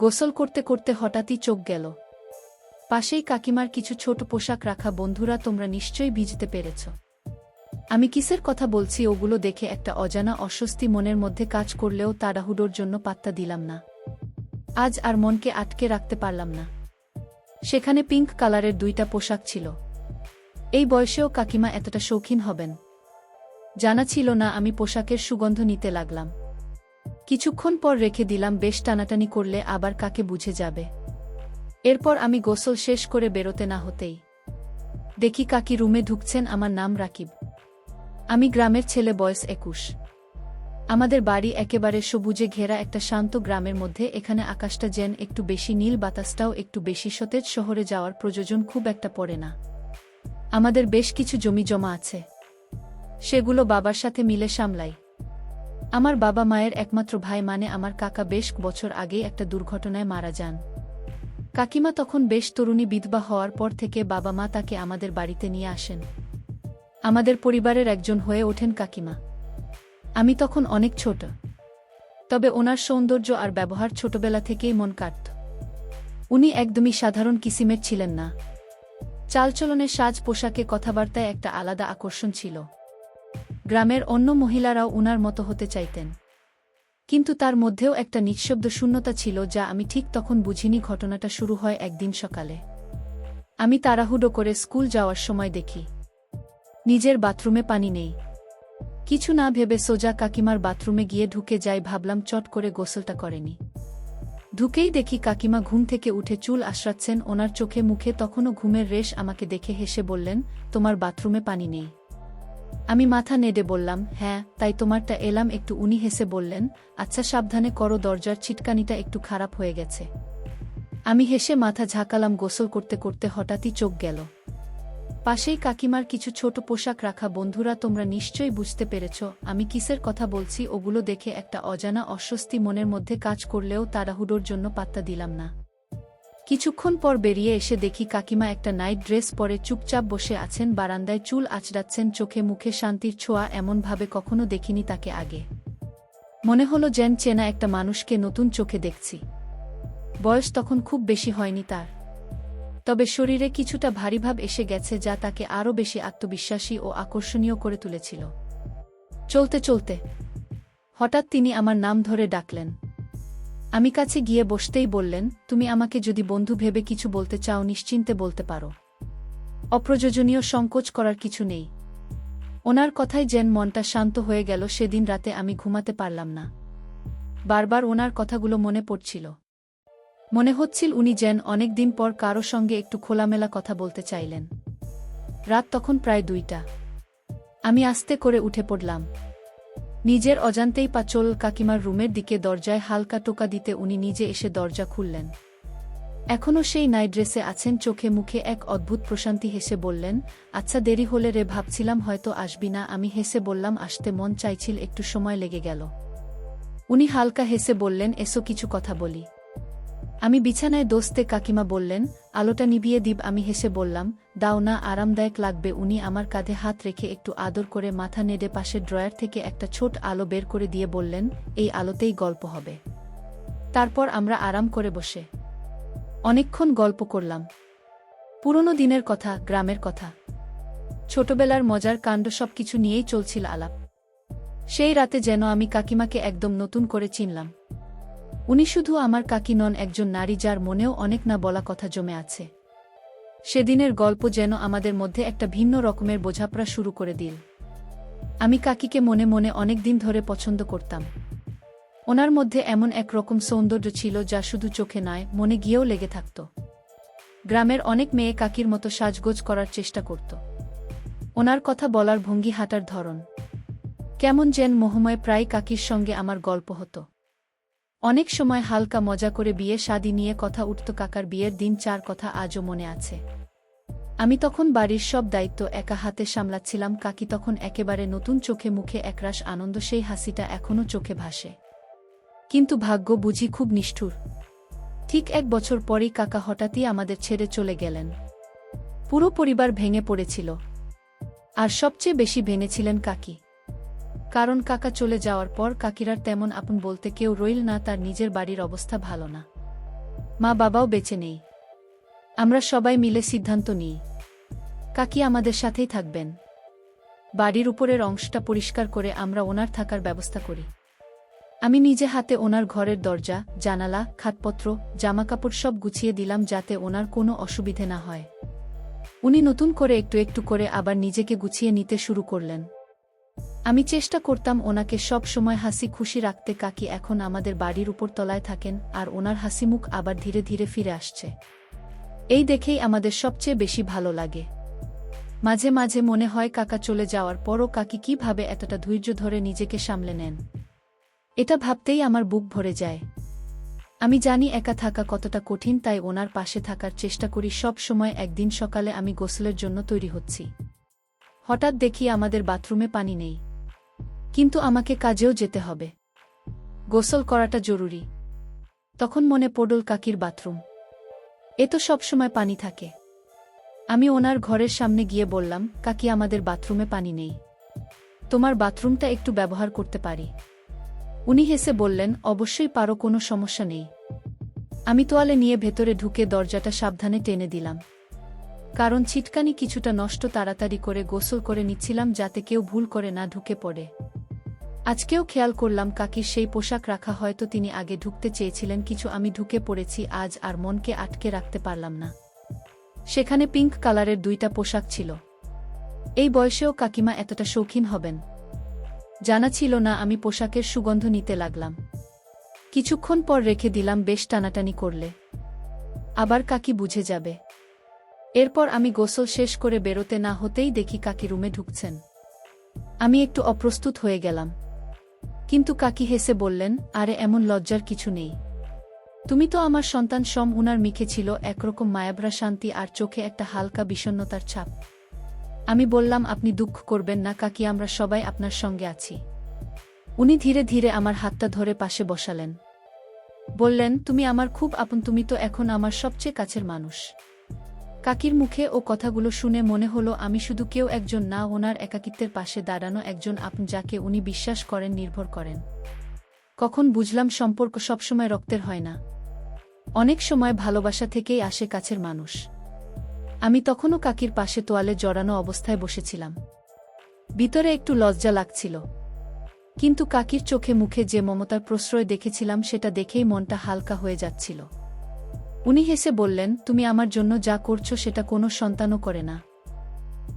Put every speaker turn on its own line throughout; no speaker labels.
গোসল করতে করতে হঠাৎই চোখ গেল। পাশেই কাকিমার কিছু ছোট পোশাক রাখা। বন্ধুরা, তোমরা নিশ্চয়ই ভিজতে পেরেছ। আমি কিসের কথা বলছি ওগুলো দেখে একটা অজানা অস্বস্তি মনের মধ্যে কাজ করলেও তাড়াহুড়োর জন্য পাত্তা দিলাম না। আজ আর মনকে আটকে রাখতে পারলাম না। সেখানে পিঙ্ক কালারের 2টা পোশাক ছিল। এই বয়সেও কাকিমা এতটা শৌখিন হবেন জানা ছিল না। আমি পোশাকের সুগন্ধ নিতে লাগলাম। কিছুক্ষণ পর রেখে দিলাম। বেশ টানাটানি করলে আবার কাকে বুঝে যাবে। এরপর আমি গোসল শেষ করে বেরোতে না হতেই দেখি কাকি রুমে ঢুকছেন। আমার নাম রাকিব। আমি গ্রামের ছেলে, বয়স 21। আমাদের বাড়ি একেবারে সবুজে ঘেরা একটা শান্ত গ্রামের মধ্যে। এখানে আকাশটা যেন একটু বেশি নীল, বাতাসটাও একটু বেশি সতেজ। শহরে যাওয়ার প্রয়োজন খুব একটা পড়ে না। আমাদের বেশ কিছু জমি জমা আছে, সেগুলো বাবার সাথে মিলে সামলাই। আমার বাবা মায়ের একমাত্র ভাই মানে আমার কাকা বেশ বছর আগেই একটা দুর্ঘটনায় মারা যান। কাকিমা তখন বেশ তরুণী। বিধবা হওয়ার পর থেকে বাবা মা তাকে আমাদের বাড়িতে নিয়ে আসেন। আমাদের পরিবারের একজন হয়ে ওঠেন কাকিমা। আমি তখন অনেক ছোট, তবে ওনার সৌন্দর্য আর ব্যবহার ছোটবেলা থেকেই মন কাটত। উনি একদমই সাধারণ কিসিমের ছিলেন না। চালচলনে, সাজ পোশাকে, কথাবার্তায় একটা আলাদা আকর্ষণ ছিল। গ্রামের অন্য মহিলারাও উনার মতো হতে চাইতেন, কিন্তু তার মধ্যেও একটা নিঃশব্দ শূন্যতা ছিল যা আমি ঠিক তখন বুঝিনি। ঘটনাটা শুরু হয় একদিন সকালে। আমি তাড়াহুড়ো করে স্কুল যাওয়ার সময় দেখি নিজের বাথরুমে পানি নেই। কিছু না ভেবে সোজা কাকিমার বাথরুমে গিয়ে ঢুকে যাই। ভাবলাম চট করে গোসলটা করেনি। ঢুকেই দেখি কাকিমা ঘুম থেকে উঠে চুল আঁচড়াচ্ছেন। ওনার চোখে মুখে তখনও ঘুমের রেশ। আমাকে দেখে হেসে বললেন, তোমার বাথরুমে পানি নেই? আমি মাথা নেড়ে বললাম, হ্যাঁ, তাই তোমারটা এলাম একটু। উনি হেসে বললেন, আচ্ছা সাবধানে করো, দরজার ছিটকানিটা একটু খারাপ হয়ে গেছে। আমি হেসে মাথা ঝাঁকালাম। গোসল করতে করতে হঠাৎই চোখ গেল পাশেই কাকিমার কিছু ছোট পোশাক রাখা। বন্ধুরা, তোমরা নিশ্চয়ই বুঝতে পেরেছ আমি কিসের কথা বলছি। ওগুলো দেখে একটা অজানা অস্বস্তি মনের মধ্যে কাজ করলেও তাড়াহুড়োর জন্য পাত্তা দিলাম না। কিছুক্ষণ পর বেরিয়ে এসে দেখি কাকিমা একটা নাইট ড্রেস পরে চুপচাপ বসে আছেন বারান্দায়। চুল আঁচড়াচ্ছেন, চোখে মুখে শান্তির ছোঁয়া। এমনভাবে কখনো দেখিনি তাকে আগে। মনে হলো যেন চেনা একটা মানুষকে নতুন চোখে দেখছি। বয়স তখন খুব বেশি হয়নি তার, তবে শরীরে কিছুটা ভারীভাব এসে গেছে যা তাকে আরও বেশি আত্মবিশ্বাসী ও আকর্ষণীয় করে তুলেছিল। চলতে চলতে হঠাৎ তিনি আমার নাম ধরে ডাকলেন। আমি কাছে গিয়ে বসতেই বললেন, তুমি আমাকে যদি বন্ধু ভেবে কিছু বলতে চাও নিশ্চিন্তে বলতে পারো। অপ্রয়োজনীয় সংকোচ করার কিছু নেই। ওনার কথায় যেন মনটা শান্ত হয়ে গেল। সেদিন রাতে আমি ঘুমাতে পারলাম না। বারবার ওনার কথাগুলো মনে পড়ছিল। মনে হচ্ছিল উনি যেন অনেক দিন পর কারো সঙ্গে একটু খোলামেলা কথা বলতে চাইলেন। রাত তখন প্রায় 2টা। আমি আস্তে করে উঠে পড়লাম। নিজের অজান্তেই পা চল কাকিমার রুমের দিকে। দরজায় হালকা টোকা দিতে উনি নিজে এসে দরজা খুললেন। এখনও সেই নাইট ড্রেসে আছেন। চোখে মুখে এক অদ্ভুত প্রশান্তি। হেসে বললেন, আচ্ছা দেরি হলে রে, ভাবছিলাম হয়তো আসবি না। আমি হেসে বললাম, আসতে মন চাইছিল, একটু সময় লেগে গেল। উনি হালকা হেসে বললেন, এসো কিছু কথা বলি। আমি বিছানায় দোস্তে। কাকিমা বললেন, আলোটা নিভিয়ে দিব। আমি হেসে বললাম, দাও না, আরামদায়ক লাগবে। উনি আমার কাঁধে হাত রেখে একটু আদর করে মাথা নেড়ে পাশের ড্রয়ার থেকে একটা ছোট আলো বের করে দিয়ে বললেন, এই আলোতেই গল্প হবে। তারপর আমরা আরাম করে বসে অনেকক্ষণ গল্প করলাম। পুরনো দিনের কথা, গ্রামের কথা, ছোটবেলার মজার কাণ্ড, সবকিছু নিয়েই চলছিল আলাপ। সেই রাতে যেন আমি কাকিমাকে একদম নতুন করে চিনলাম। উনি শুধু আমার কাকি নন, একজন নারী যার মনেও অনেক না বলা কথা জমে আছে। সেদিনের গল্প যেন আমাদের মধ্যে একটা ভিন্ন রকমের বোঝাপড়া শুরু করে দিল। আমি কাকিকে মনে মনে অনেক দিন ধরে পছন্দ করতাম। ওনার মধ্যে এমন এক রকম সৌন্দর্য ছিল যা শুধু চোখে নয়, মনে গিয়েও লেগে থাকত। গ্রামের অনেক মেয়ে কাকির মতো সাজগোজ করার চেষ্টা করত। ওনার কথা বলার ভঙ্গি, হাঁটার ধরন কেমন যেন মোহময়। প্রায় কাকির সঙ্গে আমার গল্প হতো। অনেক সময় হালকা মজা করে বিয়ে শাদী নিয়ে কথা উঠত। কাকার বিয়ের দিন 4 কথা আজও মনে আছে। আমি তখন বাড়ির সব দায়িত্ব একা হাতে সামলাচ্ছিলাম। কাকি তখন একেবারে নতুন, চোখে মুখে একরাশ আনন্দ। সেই হাসিটা এখনও চোখে ভাসে। কিন্তু ভাগ্য বুঝি খুব নিষ্ঠুর। ঠিক 1 বছর পরই কাকা হঠাৎই আমাদের ছেড়ে চলে গেলেন। পুরো পরিবার ভেঙে পড়েছিল, আর সবচেয়ে বেশি ভেঙেছিলেন কাকি। কারণ কাকা চলে যাওয়ার পর কাকিরার তেমন আপন বলতে কেউ রইল না। তার নিজের বাড়ির অবস্থা ভালো না। মা বাবাও বেঁচে নেই। আমরা সবাই মিলে সিদ্ধান্ত নিই কাকি আমাদের সাথেই থাকবেন। বাড়ির উপরের অংশটা পরিষ্কার করে আমরা ওনার থাকার ব্যবস্থা করি। আমি নিজে হাতে ওনার ঘরের দরজা, জানালা, খাটপত্র, জামাকাপড় সব গুছিয়ে দিলাম যাতে ওনার কোনো অসুবিধে না হয়। উনি নতুন করে একটু একটু করে আবার নিজেকে গুছিয়ে নিতে শুরু করলেন। আমি চেষ্টা করতাম ওনাকে সব সময় হাসি খুশি রাখতে। কাকি এখন আমাদের বাড়ির উপর তলায় থাকেন আর ওনার হাসিমুখ আবার ধীরে ধীরে ফিরে আসছে। এই দেখেই আমাদের সবচেয়ে বেশি ভালো লাগে। মাঝে মাঝে মনে হয় কাকা চলে যাওয়ার পরও কাকি কিভাবে এতটা ধৈর্য ধরে নিজেকে সামলে নেন। এটা ভাবতেই আমার বুক ভরে যায়। আমি জানি একা থাকা কতটা কঠিন, তাই ওনার পাশে থাকার চেষ্টা করি সব সময়। একদিন সকালে আমি গোসলের জন্য তৈরি হচ্ছি। হঠাৎ দেখি আমাদের বাথরুমে পানি নেই। কিন্তু আমাকে কাজেও যেতে হবে, গোসল করাটা জরুরি। তখন মনে পড়ল কাকির বাথরুম, এ তো সবসময় পানি থাকে। আমি ওনার ঘরের সামনে গিয়ে বললাম, কাকি আমাদের বাথরুমে পানি নেই, তোমার বাথরুমটা একটু ব্যবহার করতে পারি? উনি হেসে বললেন, অবশ্যই পারো, কোনো সমস্যা নেই। আমি তোয়ালে নিয়ে ভেতরে ঢুকে দরজাটা সাবধানে টেনে দিলাম, কারণ ছিটকানি কিছুটা নষ্ট। তাড়াতাড়ি করে গোসল করে নিচ্ছিলাম যাতে কেউ ভুল করে না ঢুকে পড়ে। আজকেও খেয়াল করলাম কাকির সেই পোশাক রাখা, হয়তো তিনি আগে ঢুকতে চেয়েছিলেন কিছু আমি ঢুকে পড়েছি আজ আর মনকে আটকে রাখতে পারলাম না। সেখানে পিঙ্ক কালারের 2টা পোশাক ছিল। এই বয়সেও কাকিমা এতটা শৌখিন হবেন জানা ছিল না। আমি পোশাকের সুগন্ধ নিতে লাগলাম। কিছুক্ষণ পর রেখে দিলাম, বেশ টানাটানি করলে আবার কাকি বুঝে যাবে। এরপর আমি গোসল শেষ করে বেরোতে না হতেই দেখি কাকি রুমে ঢুকছেন। আমি একটু অপ্রস্তুত হয়ে গেলাম, কিন্তু কাকি হেসে বললেন, আরে এমন লজ্জার কিছু নেই, তুমি তো আমার সন্তান সম। উনার মুখে ছিল একরকম মায়াভরা শান্তি আর চোখে একটা হালকা বিষণ্ণতার ছাপ। আমি বললাম, আপনি দুঃখ করবেন না কাকি, আমরা সবাই আপনার সঙ্গে আছি। উনি ধীরে ধীরে আমার হাতটা ধরে পাশে বসালেন, বললেন, তুমি আমার খুব আপন, তুমি তো এখন আমার সবচেয়ে কাছের মানুষ। কাকির মুখে ও কথাগুলো শুনে মনে হলো আমি শুধু কেউ একজন না, ওনার একাকিত্বের পাশে দাঁড়ানো একজন আপন, যাকে উনি বিশ্বাস করেন, নির্ভর করেন। কখন বুঝলাম সম্পর্ক সবসময় রক্তের হয় না, অনেক সময় ভালোবাসা থেকেই আসে কাছের মানুষ। আমি তখনও কাকির পাশে তোয়ালে জড়ানো অবস্থায় বসেছিলাম। ভিতরে একটু লজ্জা লাগছিল, কিন্তু কাকির চোখে মুখে যে মমতার প্রশ্রয় দেখেছিলাম সেটা দেখেই মনটা হালকা হয়ে যাচ্ছিল। উনি হেসে বললেন, তুমি আমার জন্য যা করছো সেটা কোনো সন্তানও করে না।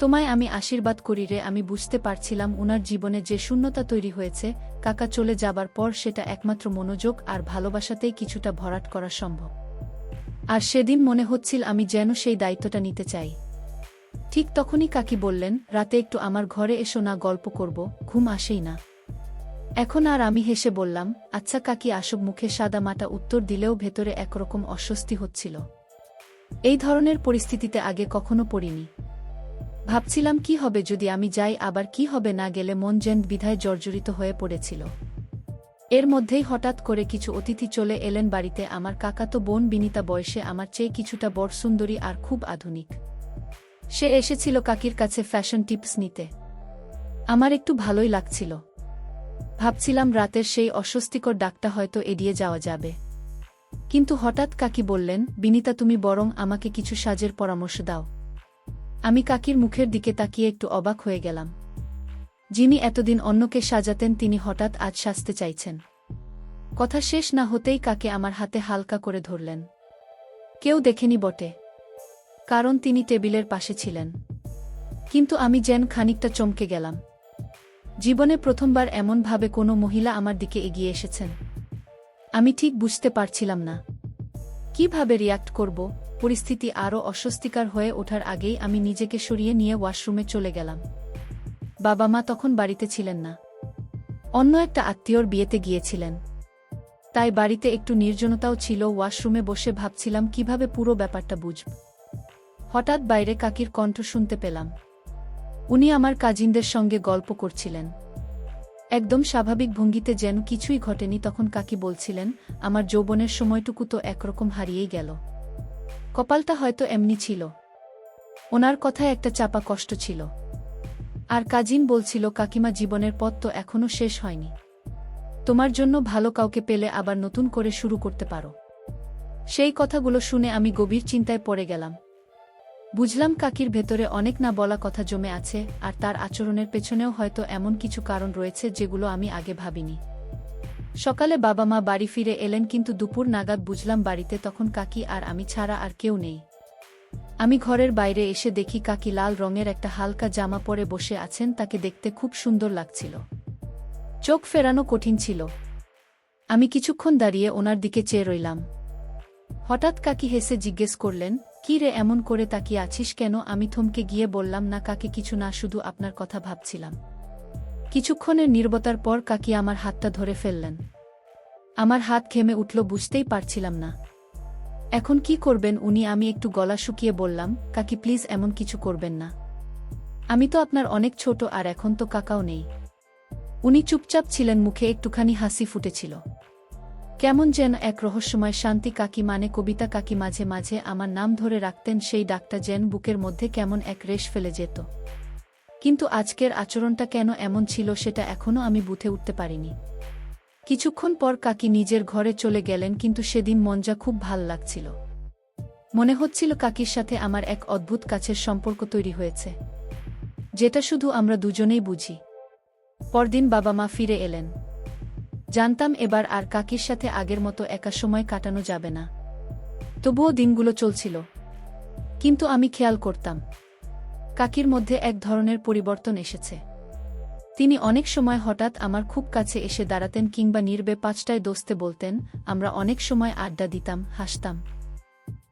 তোমায় আমি আশীর্বাদ করি রে। আমি বুঝতে পারছিলাম উনার জীবনে যে শূন্যতা তৈরি হয়েছে কাকা চলে যাবার পর, সেটা একমাত্র মনোযোগ আর ভালোবাসাতেই কিছুটা ভরাট করা সম্ভব। আর সেদিন মনে হচ্ছিল আমি যেন সেই দায়িত্বটা নিতে চাই। ঠিক তখনই কাকি বললেন, রাতে একটু আমার ঘরে এসো না, গল্প করব, ঘুম আসেই না এখন আর। আমি হেসে বললাম, আচ্ছা কাকি আসব। মুখে সাদামাটা উত্তর দিলেও ভেতরে একরকম অস্বস্তি হচ্ছিল। এই ধরনের পরিস্থিতিতে আগে কখনো পড়িনি। ভাবছিলাম কি হবে যদি আমি যাই, আবার কি হবে না গেলে। মন যেন দ্বিধায় জর্জরিত হয়ে পড়েছিল। এর মধ্যেই হঠাৎ করে কিছু অতিথি চলে এলেন বাড়িতে। আমার কাকাতো বোন বিনিতা, বয়সে আমার চেয়ে কিছুটা বড়, সুন্দরী আর খুব আধুনিক। সে এসেছিল কাকির কাছে ফ্যাশন টিপস নিতে। আমার একটু ভালোই লাগছিল। ভাবছিলাম রাতের সেই অস্বস্তিকর ডাকটা হয়তো এড়িয়ে যাওয়া যাবে। কিন্তু হঠাৎ কাকি বললেন, বিনিতা তুমি বরং আমাকে কিছু সাজের পরামর্শ দাও। আমি কাকির মুখের দিকে তাকিয়ে একটু অবাক হয়ে গেলাম। যিনি এতদিন অন্যকে সাজাতেন তিনি হঠাৎ আজ সাজতে চাইছেন। কথা শেষ না হতেই কাকে আমার হাতে হালকা করে ধরলেন। কেউ দেখেনি বটে, কারণ তিনি টেবিলের পাশে ছিলেন। কিন্তু আমি যেন খানিকটা চমকে গেলাম। জীবনে প্রথমবার এমনভাবে কোনো মহিলা আমার দিকে এগিয়ে এসেছেন। আমি ঠিক বুঝতে পারছিলাম না কিভাবে রিয়াক্ট করব। পরিস্থিতি আরও অস্বস্তিকর হয়ে ওঠার আগেই আমি নিজেকে সরিয়ে নিয়ে ওয়াশরুমে চলে গেলাম। বাবা মা তখন বাড়িতে ছিলেন না, অন্য একটা আত্মীয়র বিয়েতে গিয়েছিলেন। তাই বাড়িতে একটু নির্জনতাও ছিল। ওয়াশরুমে বসে ভাবছিলাম কিভাবে পুরো ব্যাপারটা বুঝব। হঠাৎ বাইরে কাকির কণ্ঠ শুনতে পেলাম। উনি আমার কাজিনদের সঙ্গে গল্প করছিলেন, একদম স্বাভাবিক ভঙ্গিতে, যেন কিছুই ঘটেনি। তখন কাকি বলছিলেন, আমার যৌবনের সময়টুকু তো একরকম হারিয়েই গেল, কপালটা হয়তো এমনি ছিল। ওনার কথায় একটা চাপা কষ্ট ছিল। আর কাজিন বলছিল, কাকিমা জীবনের পথ তো এখনো শেষ হয়নি, তোমার জন্য ভালো কাউকে পেলে আবার নতুন করে শুরু করতে পারো। সেই কথাগুলো শুনে আমি গভীর চিন্তায় পড়ে গেলাম। বুঝলাম কাকির ভেতরে অনেক না বলা কথা জমে আছে, আর তার আচরণের পেছনেও হয়তো এমন কিছু কারণ রয়েছে যেগুলো আমি আগে ভাবিনি। সকালে বাবা মা বাড়ি ফিরে এলেন, কিন্তু দুপুর নাগাদ বুঝলাম বাড়িতে তখন কাকি আর আমি ছাড়া আর কেউ নেই। আমি ঘরের বাইরে এসে দেখি কাকি লাল রঙের একটা হালকা জামা পরে বসে আছেন। তাকে দেখতে খুব সুন্দর লাগছিল, চোখ ফেরানো কঠিন ছিল। আমি কিছুক্ষণ দাঁড়িয়ে ওনার দিকে চেয়ে রইলাম। হঠাৎ কাকি হেসে জিজ্ঞেস করলেন, কি রে, এমন করে তাকিয়ে আছিস কেন? আমি থমকে গিয়ে বললাম, না কাকি, কিছু না, শুধু আপনার কথা ভাবছিলাম। কিছুক্ষণের নীরবতার পর কাকি আমার হাতটা ধরে ফেললেন। আমার হাত ঘেমে উঠল, বুঝতেই পারছিলাম না এখন কি করবেন উনি। আমি একটু গলা শুকিয়ে বললাম, কাকি প্লিজ, এমন কিছু করবেন না। আমি তো আপনার অনেক ছোট, আর এখন তো কাকাও নেই। উনি চুপচাপ ছিলেন, মুখে একটুখানি হাসি ফুটেছিল, কেমন যেন এক রহস্যময় শান্তি। কাকি মানে কবিতা কাকি মাঝে মাঝে আমার নাম ধরে রাখতেন, সেই ডাকটা যেন বুকের মধ্যে কেমন এক রেশ ফেলে যেত। কিন্তু আজকের আচরণটা কেন এমন ছিল সেটা এখনও আমি বুঝে উঠতে পারিনি। কিছুক্ষণ পর কাকি নিজের ঘরে চলে গেলেন, কিন্তু সেদিন মনটা খুব ভাল লাগছিল। মনে হচ্ছিল কাকির সাথে আমার এক অদ্ভুত কাছের সম্পর্ক তৈরি হয়েছে, যেটা শুধু আমরা দুজনেই বুঝি। পরদিন বাবা মা ফিরে এলেন। জানতাম এবার আর কাকির সাথে আগের মতো একা সময় কাটানো যাবে না। তবুও দিনগুলো চলছিল, কিন্তু আমি খেয়াল করতাম কাকির মধ্যে এক ধরনের পরিবর্তন এসেছে। তিনি অনেক সময় হঠাৎ আমার খুব কাছে এসে দাঁড়াতেন, কিংবা নীরবে পাঁচটায় দোস্তে বলতেন। আমরা অনেক সময় আড্ডা দিতাম, হাসতাম,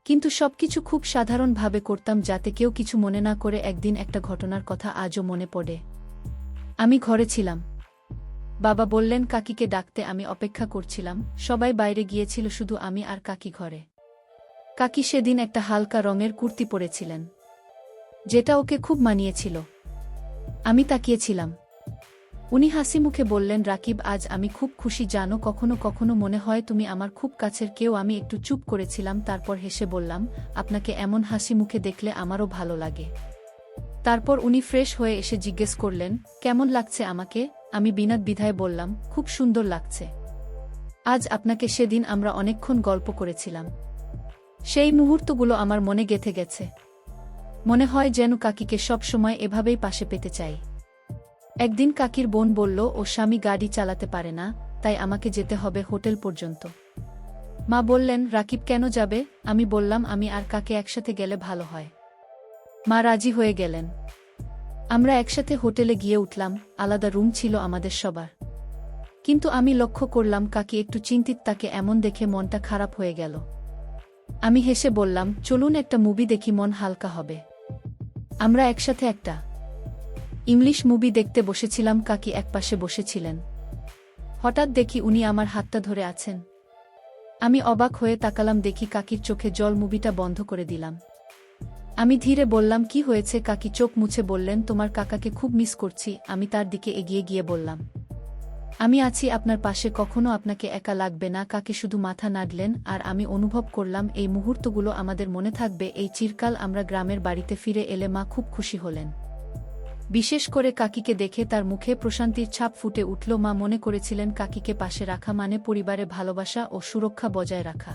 কিন্তু সবকিছু খুব সাধারণভাবে করতাম, যাতে কেউ কিছু মনে না করে। একদিন একটা ঘটনার কথা আজও মনে পড়ে। আমি ঘরে ছিলাম, বাবা বললেন কাকিকে ডাকতে। আমি অপেক্ষা করছিলাম, সবাই বাইরে গিয়েছিল, শুধু আমি আর কাকি ঘরে। কাকি সেদিন একটা হালকা রঙের কুর্তি পরেছিলেন, যেটা ওকে খুব মানিয়েছিল। আমি তাকিয়েছিলাম। উনি হাসি মুখে বললেন, রাকিব, আজ আমি খুব খুশি জানো। কখনো কখনো মনে হয় তুমি আমার খুব কাছের কেউ। আমি একটু চুপ করেছিলাম, তারপর হেসে বললাম, আপনাকে এমন হাসি মুখে দেখলে আমারও ভালো লাগে। তারপর উনি ফ্রেশ হয়ে এসে জিজ্ঞেস করলেন, কেমন লাগছে আমাকে? আমি বিনা দ্বিধায় বললাম, খুব সুন্দর লাগছে। আজ আপনাকে। সেদিন আমরা অনেকক্ষণ গল্প করেছিলাম, সেই মুহূর্তগুলো আমার মনে গেঁথে গেছে। মনে হয় যেন কাকিকে সব সময় এভাবেই পাশে পেতে চাই। একদিন কাকির বোন বলল, ও স্বামী গাড়ি চালাতে পারে না, তাই আমাকে যেতে হবে হোটেল পর্যন্ত। মা বললেন, রাকিব কেন যাবে? আমি বললাম, আমি আর কাকে একসাথে গেলে ভালো হয়। মা রাজি হয়ে গেলেন। আমরা একসাথে হোটেলে গিয়ে উঠলাম। আলাদা রুম ছিল আমাদের সবার, কিন্তু আমি লক্ষ্য করলাম কাকি একটু চিন্তিত। তাকে এমন দেখে মনটা খারাপ হয়ে গেল। আমি হেসে বললাম, চলুন একটা মুভি দেখি, মন হালকা হবে। আমরা একসাথে একটা ইংলিশ মুভি দেখতে বসেছিলাম। কাকি একপাশে বসেছিলেন। হঠাৎ দেখি উনি আমার হাতটা ধরে আছেন। আমি অবাক হয়ে তাকালাম, দেখি কাকির চোখে জল। মুভিটা বন্ধ করে দিলাম। আমি ধীরে বললাম, কি হয়েছে? কাকি চোখ মুছে বললেন, তোমার কাকাকে খুব মিস করছি। আমি তার দিকে এগিয়ে গিয়ে বললাম, আমি আছি আপনার পাশে, কখনো আপনাকে একা লাগবে না। কাকি শুধু মাথা নাড়লেন, আর আমি অনুভব করলাম এই মুহূর্তগুলো আমাদের মনে থাকবে এই চিরকাল। আমরা গ্রামের বাড়িতে ফিরে এলে মা খুব খুশি হলেন, বিশেষ করে কাকিকে দেখে। তার মুখে প্রশান্তির ছাপ ফুটে উঠল। মা মনে করেছিলেন কাকিকে পাশে রাখা মানে পরিবারে ভালোবাসা ও সুরক্ষা বজায় রাখা।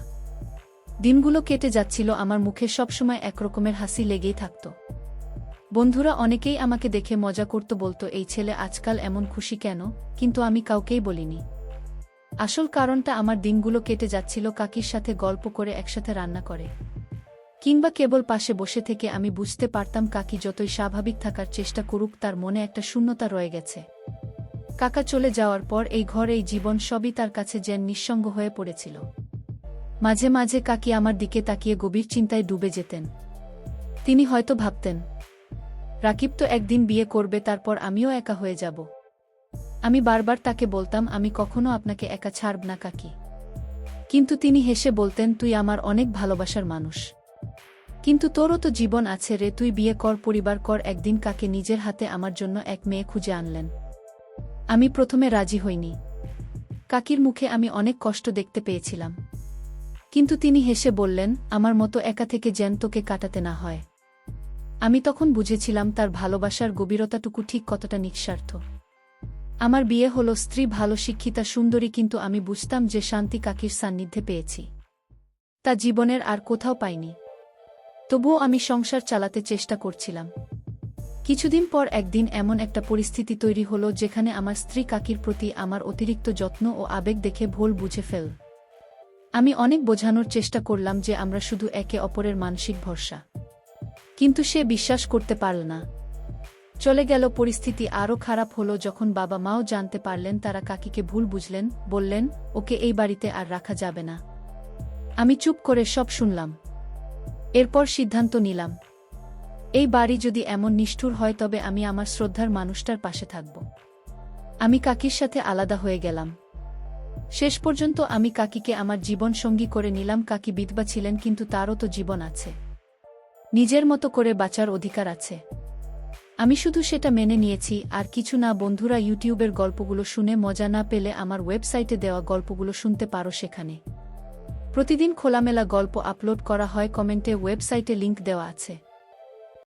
দিনগুলো কেটে যাচ্ছিল, আমার মুখে সবসময় একরকমের হাসি লেগেই থাকত। বন্ধুরা অনেকেই আমাকে দেখে মজা করত, বলতো, এই ছেলে আজকাল এমন খুশি কেন? কিন্তু আমি কাউকেই বলিনি। আসল কারণটা, আমার দিনগুলো কেটে যাচ্ছিল কাকির সাথে গল্প করে, একসাথে রান্না করে, কিংবা কেবল পাশে বসে থেকে। আমি বুঝতে পারতাম কাকি যতই স্বাভাবিক থাকার চেষ্টা করুক, তার মনে একটা শূন্যতা রয়ে গেছে। কাকা চলে যাওয়ার পর এই ঘর, এই জীবন, সবই তার কাছে যেন নিঃসঙ্গ হয়ে পড়েছিল। মাঝে মাঝে কাকি আমার দিকে তাকিয়ে গভীর চিন্তায় ডুবে যেতেন। তিনি হয়তো ভাবতেন, রাকিব তো একদিন বিয়ে করবে, তারপর আমিও একা হয়ে যাব। আমি বারবার তাকে বলতাম, আমি কখনো আপনাকে একা ছাড়ব না কাকি। কিন্তু তিনি হেসে বলতেন, তুই আমার অনেক ভালোবাসার মানুষ, কিন্তু তোরও তো জীবন আছে রে। তুই বিয়ে কর, পরিবার কর। একদিন কাকে নিজের হাতে আমার জন্য এক মেয়ে খুঁজে আনলেন। আমি প্রথমে রাজি হইনি। কাকির মুখে আমি অনেক কষ্ট দেখতে পেয়েছিলাম, কিন্তু তিনি হেসে বললেন, আমার মতো একা থেকে যেন তোকে কাটাতে না হয়। আমি তখন বুঝেছিলাম তার ভালোবাসার গভীরতাটুকু ঠিক কতটা নিঃস্বার্থ। আমার বিয়ে হলো, স্ত্রী ভালো, শিক্ষিতা, সুন্দরী, কিন্তু আমি বুঝতাম যে শান্তি কাকির সান্নিধ্যে পেয়েছি। তা জীবনের আর কোথাও পাইনি। তবুও আমি সংসার চালাতে চেষ্টা করছিলাম। কিছুদিন পর একদিন এমন একটা পরিস্থিতি তৈরি হলো যেখানে আমার স্ত্রী কাকির প্রতি আমার অতিরিক্ত যত্ন ও আবেগ দেখে ভুল বুঝে ফেল। আমি অনেক বোঝানোর চেষ্টা করলাম যে আমরা শুধু একে অপরের মানসিক ভরসা, কিন্তু সে বিশ্বাস করতে পারল না। চলে গেল। পরিস্থিতি আরও খারাপ হলো যখন বাবা মাও জানতে পারলেন। তারা কাকিকে ভুল বুঝলেন, বললেন ওকে এই বাড়িতে আর রাখা যাবে না। আমি চুপ করে সব শুনলাম। এরপর সিদ্ধান্ত নিলাম, এই বাড়ি যদি এমন নিষ্ঠুর হয় তবে আমি আমার শ্রদ্ধার মানুষটার পাশে থাকব। আমি কাকির সাথে আলাদা হয়ে গেলাম। শেষ পর্যন্ত আমি কাকিকে আমার জীবন সঙ্গী করে নিলাম। কাকি বিধবা ছিলেন, কিন্তু তারও তো জীবন আছে, নিজের মতো করে বাঁচার অধিকার আছে। আমি শুধু সেটা মেনে নিয়েছি, আর কিছু না। বন্ধুরা, ইউটিউবের গল্পগুলো শুনে মজা না পেলে আমার ওয়েবসাইটে দেওয়া গল্পগুলো শুনতে পারো। সেখানে প্রতিদিন খোলামেলা গল্প আপলোড করা হয়। কমেন্টে ওয়েবসাইটে লিংক দেওয়া আছে।